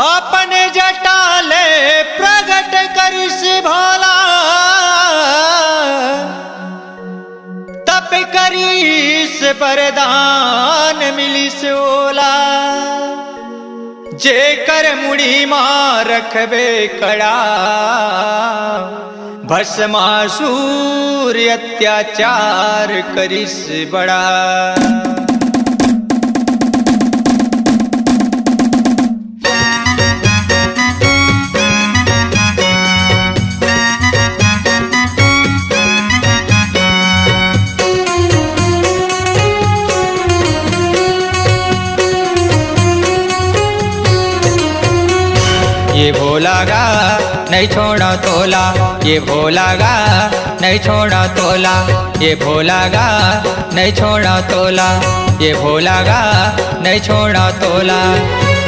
अपने जटाले प्रगट करिस भोला, तप करिस वरदान मिलिस ओला। जे कर मुड़ी मां रखबे कड़ा, भस्मासुर अत्याचार करिस बड़ा। ये भोला गा नहीं छोड़ा तोला, ये भोला गा नहीं छोड़ा तोला, ये भोला गा नहीं छोड़ा तोला, ये भोला गा नहीं छोड़ा तोला।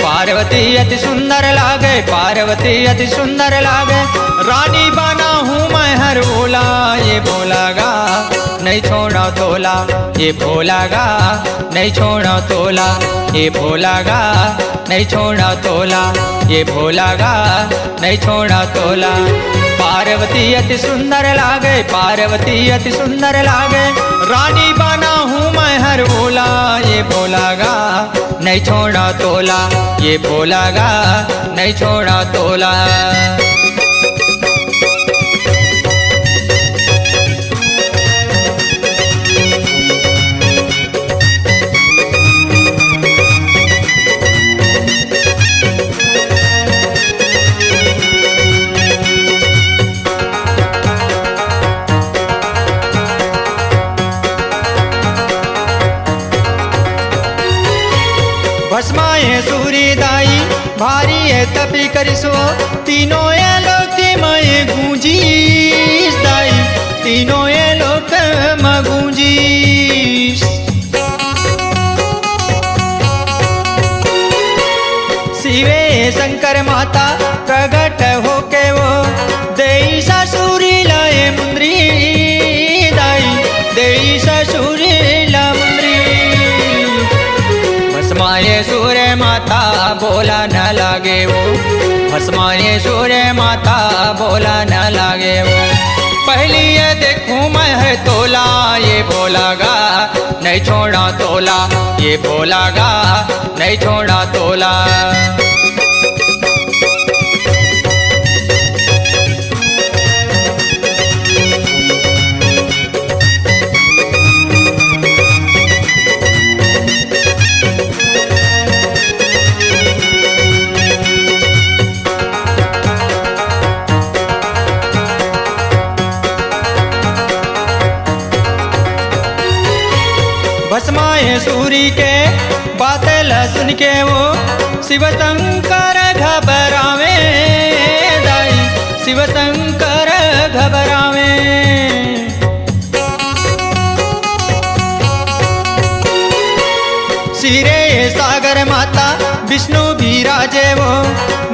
पार्वती अति सुंदर लागे, पार्वती अति सुंदर लागे, रानी बना हूँ मैं हर ओला। ये भोला गा नहीं छोड़ा तोला, ये भोला गा नहीं छोड़ा तोला, ये भोला गा नहीं छोड़ा तोला, ये भोला गा नहीं छोड़ा तोला। पार्वती अति सुंदर लागे, पार्वती अति सुंदर लागे, रानी बना हूँ मैं हर ओला। ये भोला गा नहीं छोड़ा तोला, ये भोला गा नहीं छोड़ा तोला। भस्माए सूरी दाई भारी है तपी करिसो, तीनों ये लोक में गूंजीस दाई, तीनों ये लोक में गूंजीस। शिवे शंकर माता प्रगट होके वो, देई ससुरी लाए मुंद्री दाई, देई ससुरी ला मुंद्री। भस्माए सूर्य माता बोला न लागे वो, भस्माए सूर्य माता बोला न लागे वो। पहली ये देखूं मैं है तोला, ये भोला गा नहीं छोड़ा तोला, ये भोला गा नहीं छोड़ा तोला। भस्माए सूरी के बातें सुन के वो, शिव शंकर घबरावे दाई, शिव शंकर घबरावे। सिरे सागर माता विष्णु विराजे वो,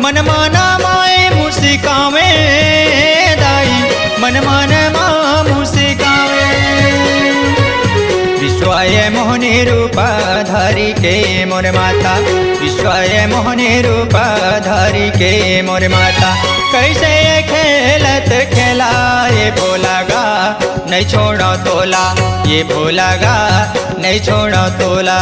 मन माना माए मुस्कावे दाई, मन मान माँ मुस्कावे। विश्वाय मोहनी रूप धारी के मोर माता, विश्वाय मोहनी रूप धारी के मोर माता। कैसे ये खेलत खेला, ये भोला गा नहीं छोड़ा तोला, ये भोला गा नहीं छोड़ा तोला।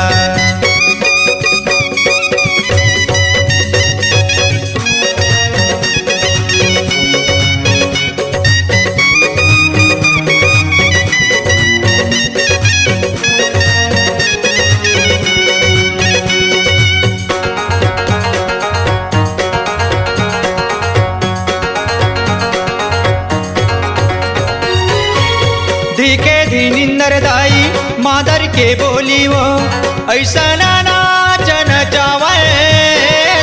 धीके धी निंदर दाई मादर के बोली वो, ऐसा नाच नचावे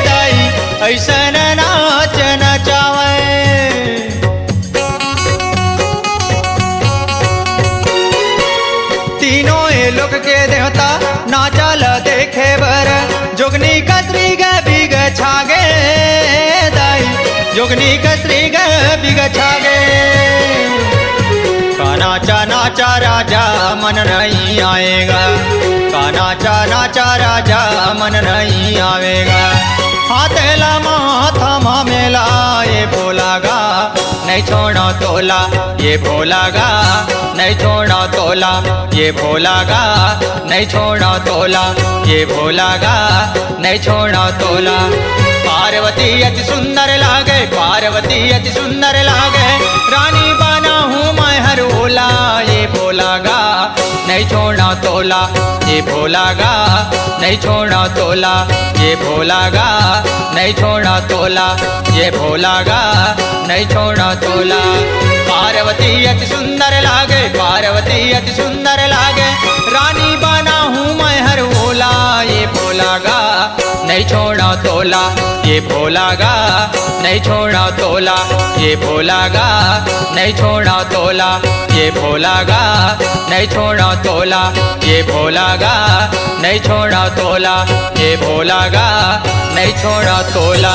दाई, ऐसा नाच नचावे। तीनों ये लोक के देवता नाचल देखे बर, जोगनी कसरी ग बिग छागे दाई, जोगनी कसरी ग बिग छागे। काना चना नाचा राजा मन नहीं आएगा, नाचा नाचा राजा मन नहीं आवेगा। हाथेला माथा मामेला ये भोलागा नहीं छोड़ा तोला, ये भोलागा नहीं छोड़ा तोला, ये भोलागा नहीं छोड़ा तोला, ये भोलागा नहीं छोड़ा तोला। पार्वती अति सुंदर लागे, पार्वती अति सुंदर लागे, रानी बना हूँ मैं हर ओला। ये भोलागा नहीं छोड़ा तोला, ये भोलागा नहीं छोड़ा तोला, ये भोलागा नहीं छोड़ा तोला, ये भोलागा नहीं छोड़ा तोला। पार्वती अति सुंदर लागे, पार्वती अति सुंदर लागे, रानी बना हूँ मैं हर ओला। ये भोलागा नहीं छोड़ा तोला, ये भोलागा नहीं छोड़ा तोला, ये भोलागा नहीं छोड़ा तोला, ये भोलागा नहीं छोड़ा तोला, ये भोलागा नहीं छोड़ा तोला, ये भोलागा नहीं छोड़ा तोला।